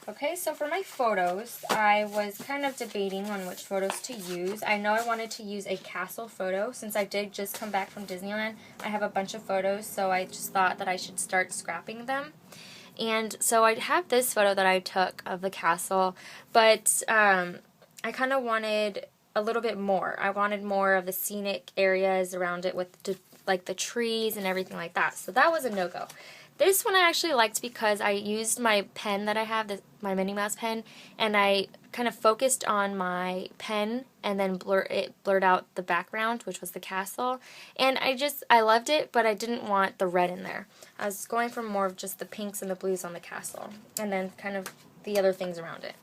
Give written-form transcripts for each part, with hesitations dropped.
Okay, so for my photos, I was kind of debating on which photos to use. I know I wanted to use a castle photo. Since I did just come back from Disneyland, I have a bunch of photos, so I just thought that I should start scrapping them. And so I have this photo that I took of the castle, but I kind of wanted a little bit more. I wanted more of the scenic areas around it with like the trees and everything like that. So that was a no-go. This one I actually liked because I used my pen that I have, my Minnie Mouse pen, and I kind of focused on my pen and then blurred out the background, which was the castle. And I loved it, but I didn't want the red in there. I was going for more of just the pinks and the blues on the castle, and then kind of the other things around it.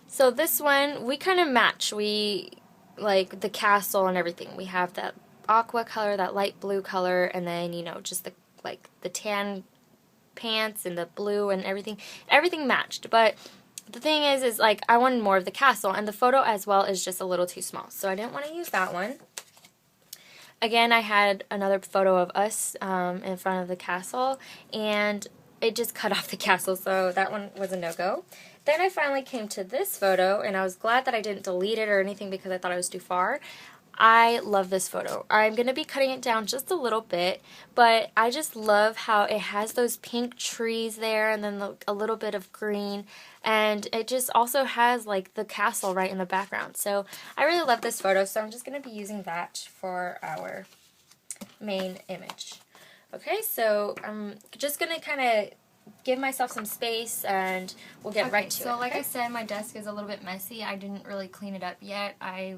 So this one, we kind of match. We like the castle and everything. We have that aqua color, that light blue color, and then, you know, just the tan pants and the blue and everything matched. But the thing is like I wanted more of the castle, and the photo as well is just a little too small, so I didn't want to use that one. Again, I had another photo of us in front of the castle, and it just cut off the castle, so that one was a no-go. Then I finally came to this photo, and I was glad that I didn't delete it or anything because I thought it was too far. I love this photo. I'm going to be cutting it down just a little bit, but I just love how it has those pink trees there and then a little bit of green, and it just also has like the castle right in the background. So I really love this photo, so I'm just going to be using that for our main image. Okay, so I'm just going to kind of give myself some space and we'll get right to it. So like I said, my desk is a little bit messy. I didn't really clean it up yet. I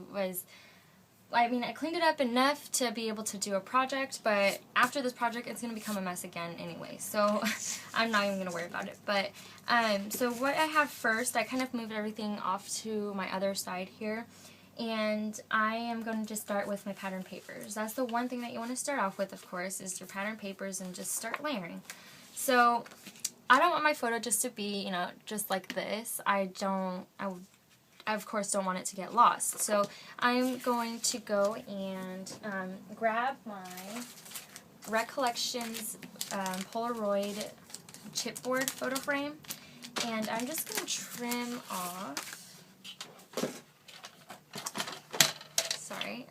cleaned it up enough to be able to do a project, but after this project, it's going to become a mess again anyway, so I'm not even going to worry about it. But, so what I have first, I kind of moved everything off to my other side here, and I am going to just start with my pattern papers. That's the one thing that you want to start off with, of course, is your pattern papers, and just start layering. So, I don't want my photo just to be, you know, just like this. I of course don't want it to get lost. So I'm going to go and grab my Recollections Polaroid chipboard photo frame, and I'm just going to trim off,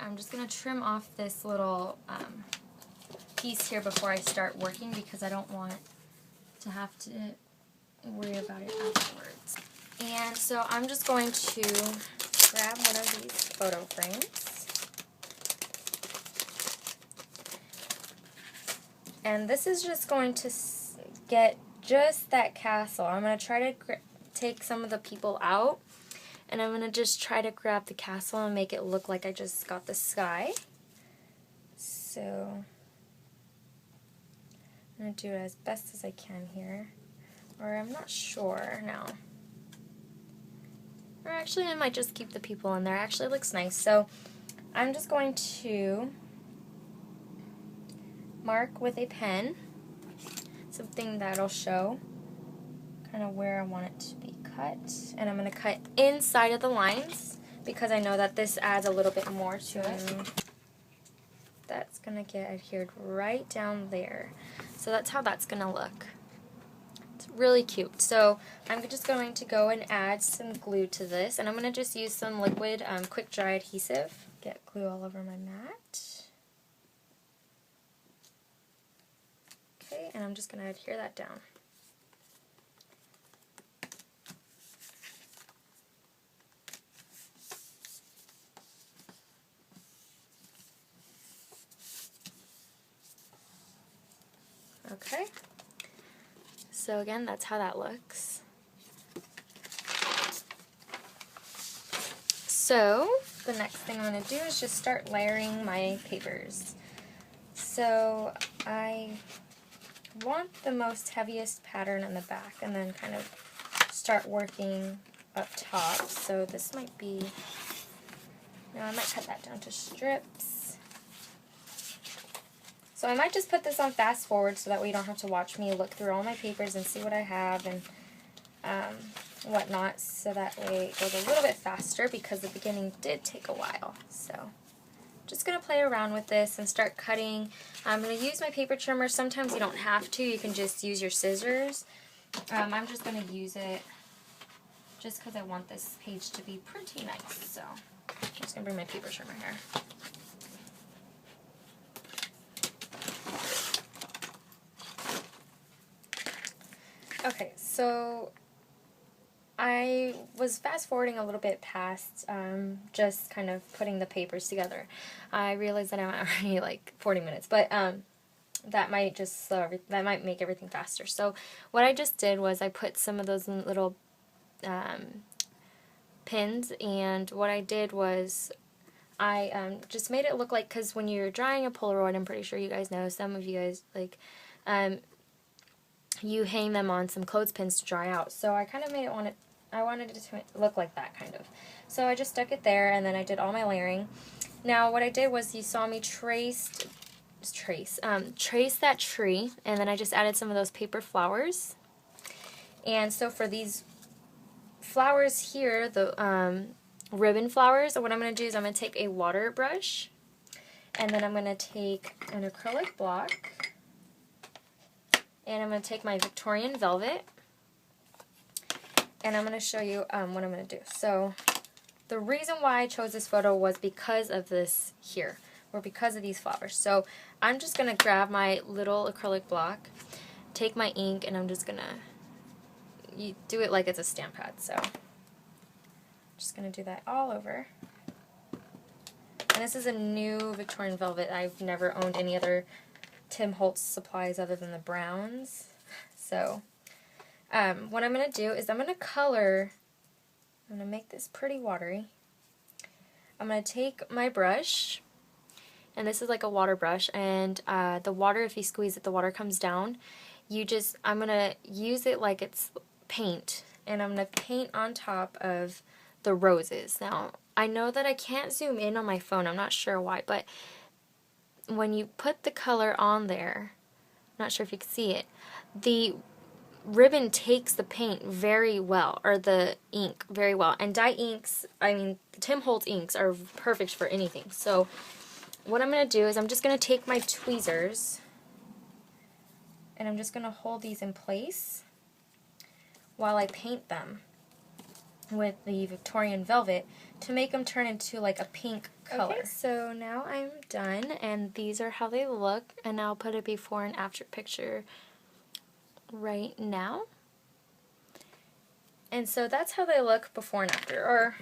I'm just going to trim off this little piece here before I start working because I don't want to have to worry about it afterwards. And so I'm just going to grab one of these photo frames. And this is just going to get just that castle. I'm going to try to take some of the people out, and I'm going to just try to grab the castle and make it look like I just got the sky. So I'm going to do it as best as I can here. Or I'm not sure now. Or actually, I might just keep the people in there. It actually looks nice. So I'm just going to mark with a pen something that'll show kind of where I want it to be cut. And I'm going to cut inside of the lines because I know that this adds a little bit more to it. That's going to get adhered right down there. So that's how that's going to look. It's really cute. So I'm just going to go and add some glue to this, and I'm going to just use some liquid quick dry adhesive. Get glue all over my mat. Okay, and I'm just going to adhere that down. Okay. So again, that's how that looks. So the next thing I'm going to do is just start layering my papers. So I want the most heaviest pattern in the back and then kind of start working up top. So this might be, no, I might cut that down to strips. So I might just put this on fast forward so that way you don't have to watch me look through all my papers and see what I have and whatnot, so that way it goes a little bit faster because the beginning did take a while. So just going to play around with this and start cutting. I'm going to use my paper trimmer. Sometimes you don't have to. You can just use your scissors. I'm just going to use it just because I want this page to be pretty nice. So I'm just going to bring my paper trimmer here. Okay, so I was fast forwarding a little bit past just kind of putting the papers together. I realized that I'm already like 40 minutes, but that might just that might make everything faster. So what I just did was I put some of those little pins, and what I did was I just made it look like, because when you're drying a Polaroid, I'm pretty sure you guys know, some of you guys like you hang them on some clothespins to dry out. So I kind of made it I wanted it to look like that kind of. So I just stuck it there, and then I did all my layering. Now what I did was, you saw me trace that tree, and then I just added some of those paper flowers. And so for these flowers here, the ribbon flowers, what I'm going to do is I'm going to take a water brush, and then I'm going to take an acrylic block, and I'm going to take my Victorian velvet, and I'm going to show you what I'm going to do. So the reason why I chose this photo was because of this here, or because of these flowers. So I'm just going to grab my little acrylic block, take my ink, and I'm just going to do it like it's a stamp pad. So I'm just going to do that all over. And this is a new Victorian velvet. I've never owned any other Tim Holtz supplies other than the browns. So what I'm going to do is I'm going to color. I'm going to make this pretty watery. I'm going to take my brush, and this is like a water brush, and the water, if you squeeze it, the water comes down. I'm going to use it like it's paint, and I'm going to paint on top of the roses. Now, I know that I can't zoom in on my phone, I'm not sure why, but when you put the color on there, I'm not sure if you can see it, the ribbon takes the paint very well, or the ink very well. And dye inks, I mean, Tim Holtz inks are perfect for anything. So what I'm going to do is I'm just going to take my tweezers, and I'm just going to hold these in place while I paint them with the Victorian velvet to make them turn into like a pink color. Okay, so now I'm done, and these are how they look, and I'll put a before and after picture right now. And so that's how they look before and after, or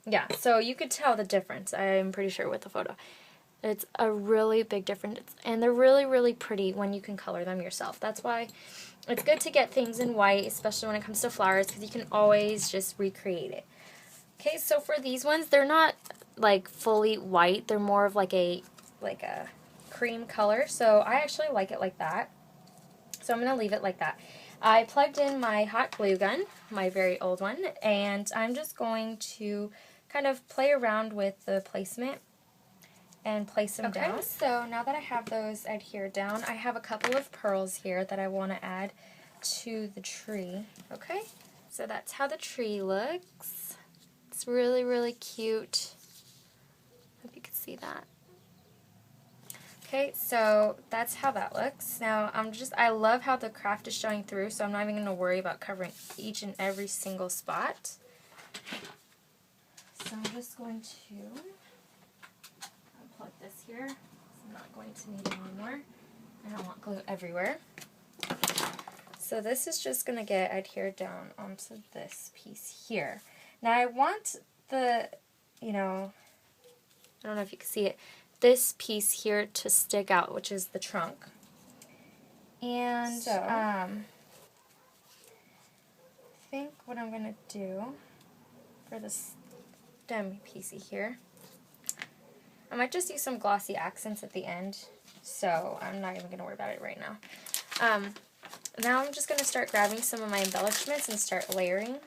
yeah, so you could tell the difference, I'm pretty sure, with the photo. It's a really big difference, and they're really, really pretty when you can color them yourself. That's why it's good to get things in white, especially when it comes to flowers, because you can always just recreate it. Okay, so for these ones, they're not like fully white, they're more of like a cream color, so I actually like it like that. So I'm going to leave it like that. I plugged in my hot glue gun, my very old one, and I'm just going to kind of play around with the placement and place them down. So now that I have those adhered down, I have a couple of pearls here that I want to add to the tree. Okay, so that's how the tree looks. It's really, really cute. Hope you can see that. Okay, so that's how that looks. Now, I love how the craft is showing through, so I'm not even going to worry about covering each and every single spot. So I'm just going to unplug this here. I'm not going to need it anymore. I don't want glue everywhere. So this is just going to get adhered down onto this piece here. Now I want the, I don't know if you can see it, this piece here to stick out, which is the trunk. And so, I think what I'm going to do for the stem piecey here, I might just use some glossy accents at the end, so I'm not even going to worry about it right now. Now I'm just going to start grabbing some of my embellishments and start layering.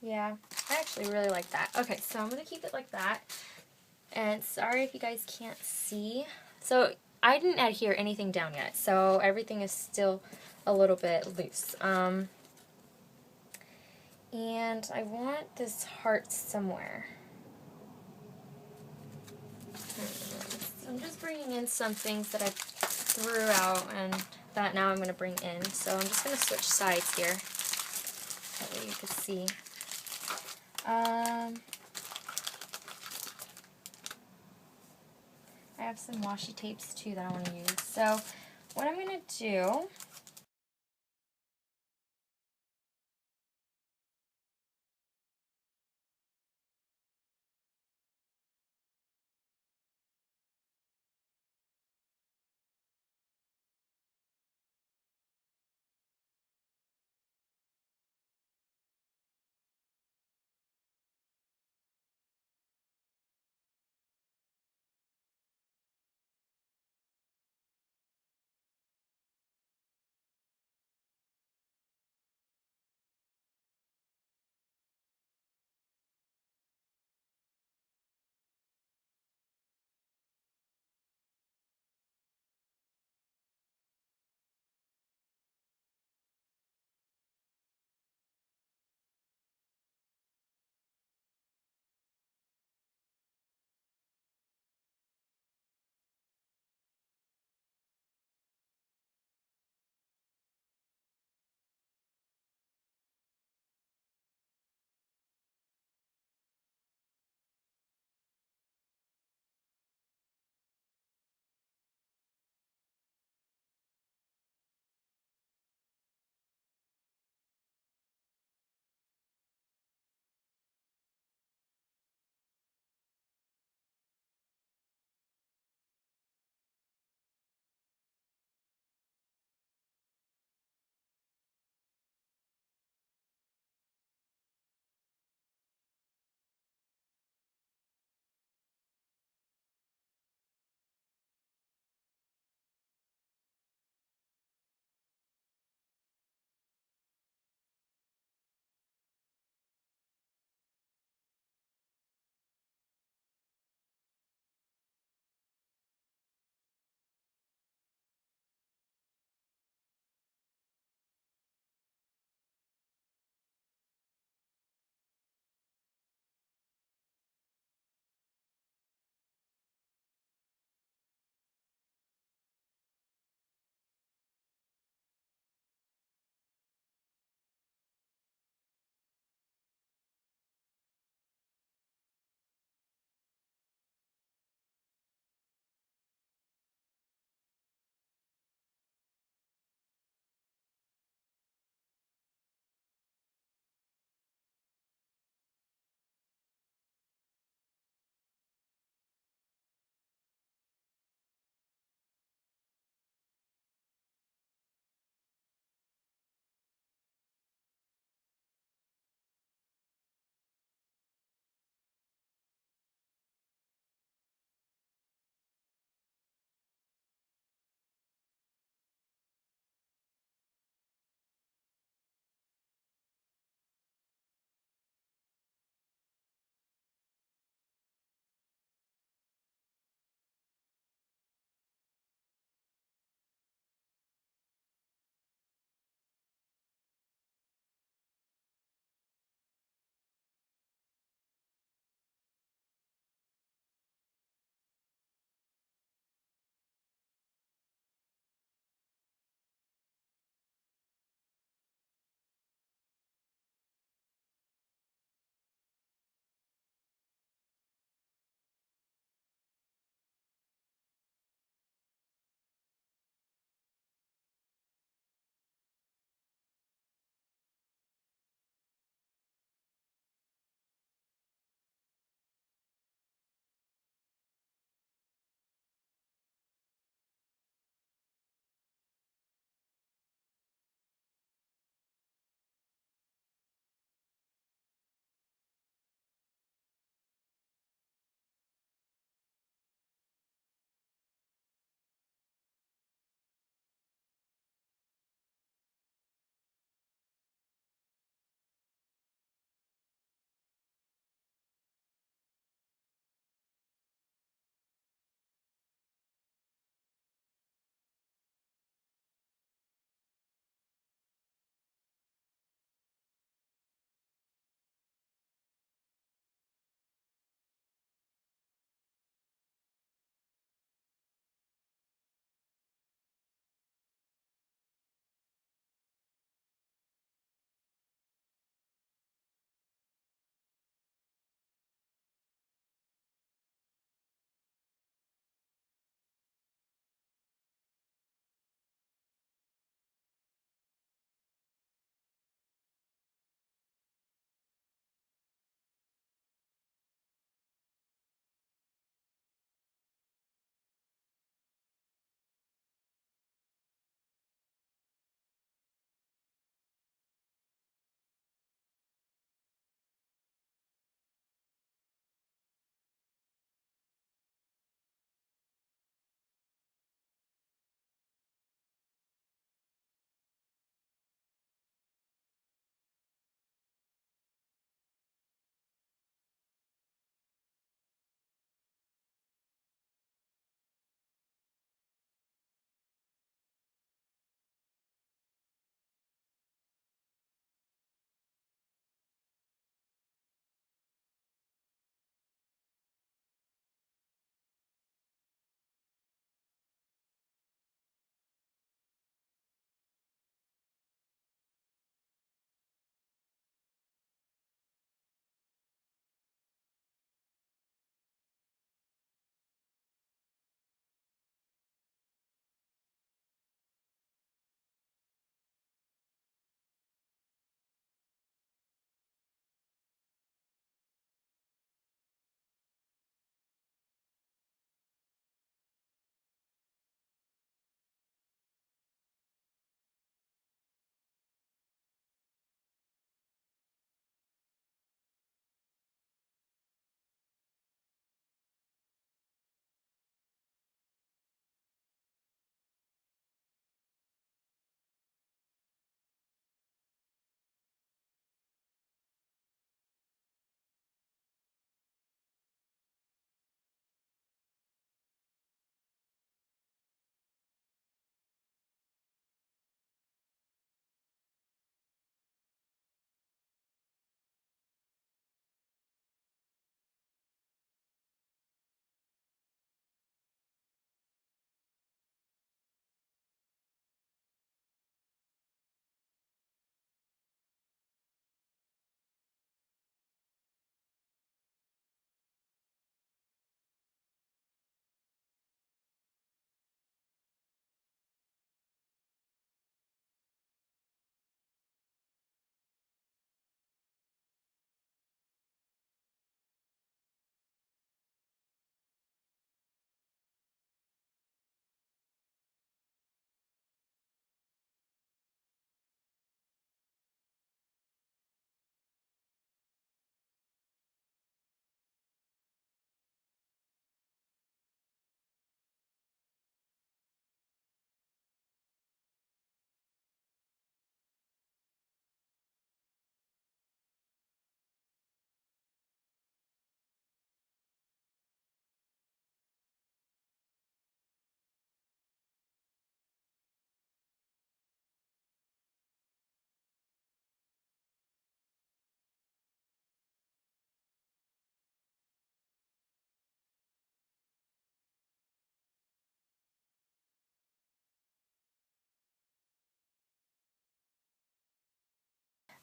Yeah, I actually really like that. Okay, so I'm going to keep it like that. And sorry if you guys can't see. So I didn't adhere anything down yet, so everything is still a little bit loose. And I want this heart somewhere. So I'm just bringing in some things that I threw out and that now I'm going to bring in. So I'm just going to switch sides here. That way you can see. I have some washi tapes too that I want to use. So what I'm going to do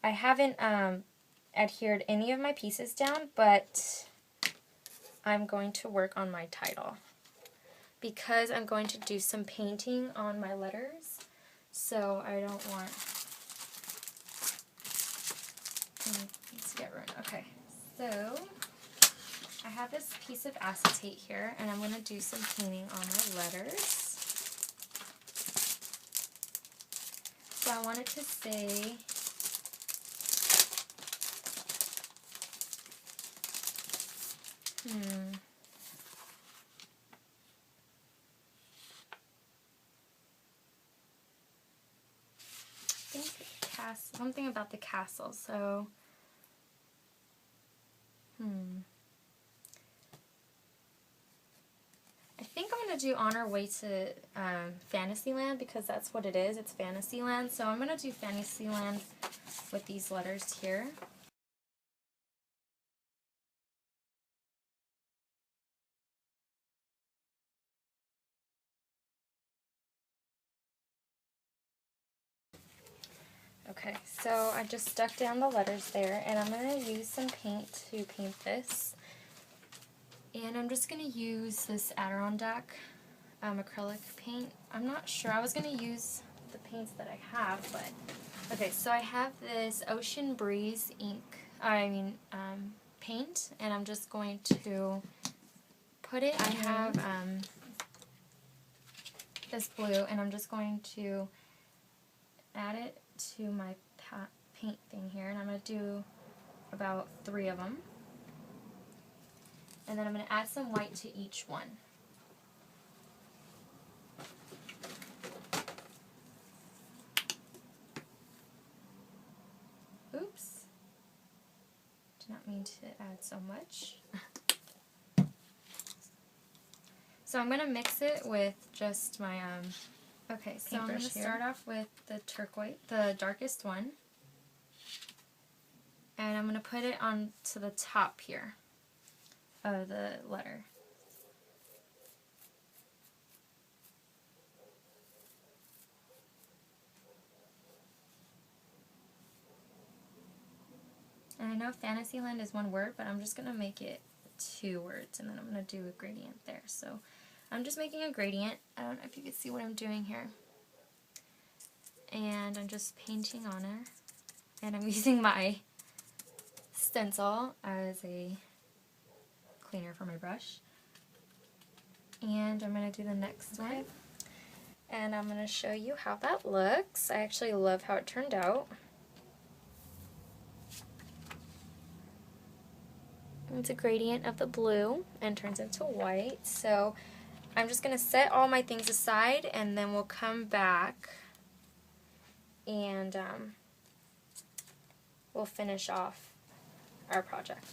I haven't adhered any of my pieces down, but I'm going to work on my title because I'm going to do some painting on my letters, so I don't want these to get ruined. Okay, so I have this piece of acetate here, and I'm going to do some painting on my letters. So I wanted to say, I think something about the castle, so, I think I'm going to do On Our Way to Fantasyland because that's what it is. It's Fantasyland. So I'm going to do Fantasyland with these letters here. Okay, so I just stuck down the letters there, and I'm going to use some paint to paint this. And I'm just going to use this Adirondack acrylic paint. I'm not sure. I was going to use the paints that I have, but... Okay, so I have this Ocean Breeze paint, and I'm just going to put it... I have this blue, and I'm just going to add it to my paint thing here, and I'm going to do about 3 of them. And then I'm going to add some white to each one. Oops. Did not mean to add so much. So I'm going to mix it with just my okay, so I'm going to start off with the turquoise, the darkest one, and I'm going to put it on to the top here of the letter. And I know Fantasyland is 1 word, but I'm just going to make it 2 words, and then I'm going to do a gradient there. So I'm just making a gradient. I don't know if you can see what I'm doing here. And I'm just painting on it. And I'm using my stencil as a cleaner for my brush. And I'm going to do the next one. And I'm going to show you how that looks. I actually love how it turned out. It's a gradient of the blue and turns into white. So I'm just going to set all my things aside, and then we'll come back and we'll finish off our project.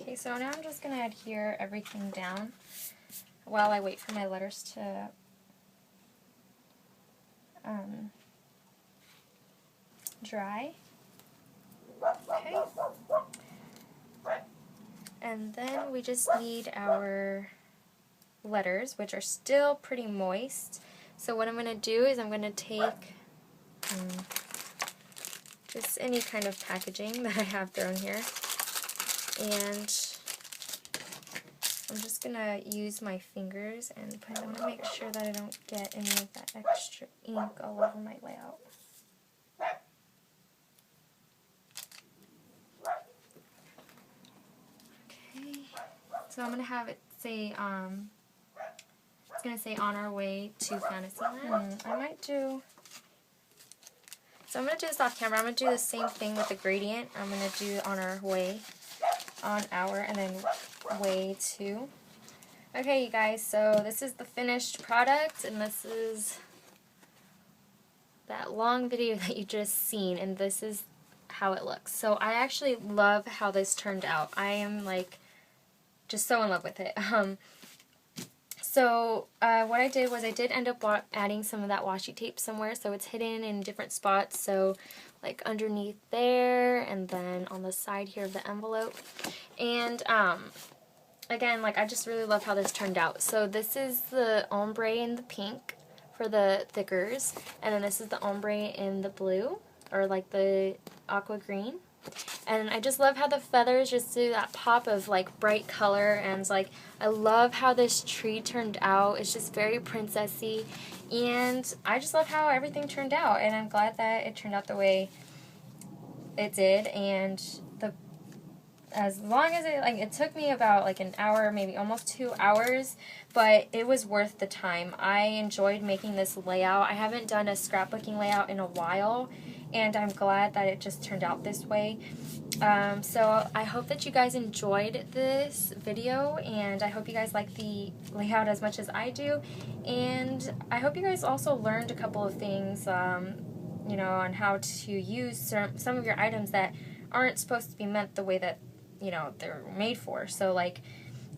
Okay, so now I'm just going to adhere everything down while I wait for my letters to dry. Okay. And then we just need our letters, which are still pretty moist. So what I'm going to do is I'm going to take just any kind of packaging that I have thrown here, and I'm just going to use my fingers and I want to make sure that I don't get any of that extra ink all over my layout. Okay, so I'm going to have it say, it's going to say On Our Way to Fantasyland. I might do, so I'm going to do this off camera. I'm going to do the same thing with the gradient. I'm going to do On Our Way, on our, and then way to. Okay, you guys, so this is the finished product, and this is that long video that you just seen, and this is how it looks. So I actually love how this turned out. I am like just so in love with it. So So what I did was I did end up adding some of that washi tape somewhere, so it's hidden in different spots, so like underneath there and then on the side here of the envelope. And again, like I just really love how this turned out. So this is the ombre in the pink for the thickers, and then this is the ombre in the blue, or like the aqua green. And I just love how the feathers just do that pop of like bright color, and like I love how this tree turned out. It's just very princessy, and I just love how everything turned out, and I'm glad that it turned out the way it did. And as long as it took me about like an hour, maybe almost 2 hours, but it was worth the time. I enjoyed making this layout. I haven't done a scrapbooking layout in a while, and I'm glad that it just turned out this way. So I hope that you guys enjoyed this video, and I hope you guys like the layout as much as I do, and I hope you guys also learned a couple of things, you know, on how to use some of your items that aren't supposed to be meant the way that, you know, they're made for. So like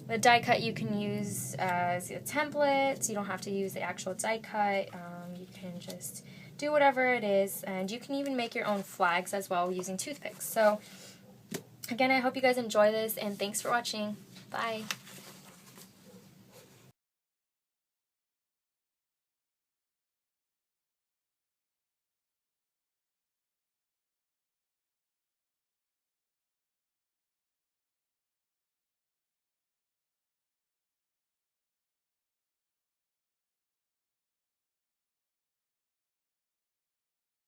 the die cut you can use as a template. You don't have to use the actual die cut. You can just do whatever it is, and you can even make your own flags as well using toothpicks. So again, I hope you guys enjoy this, and thanks for watching. Bye.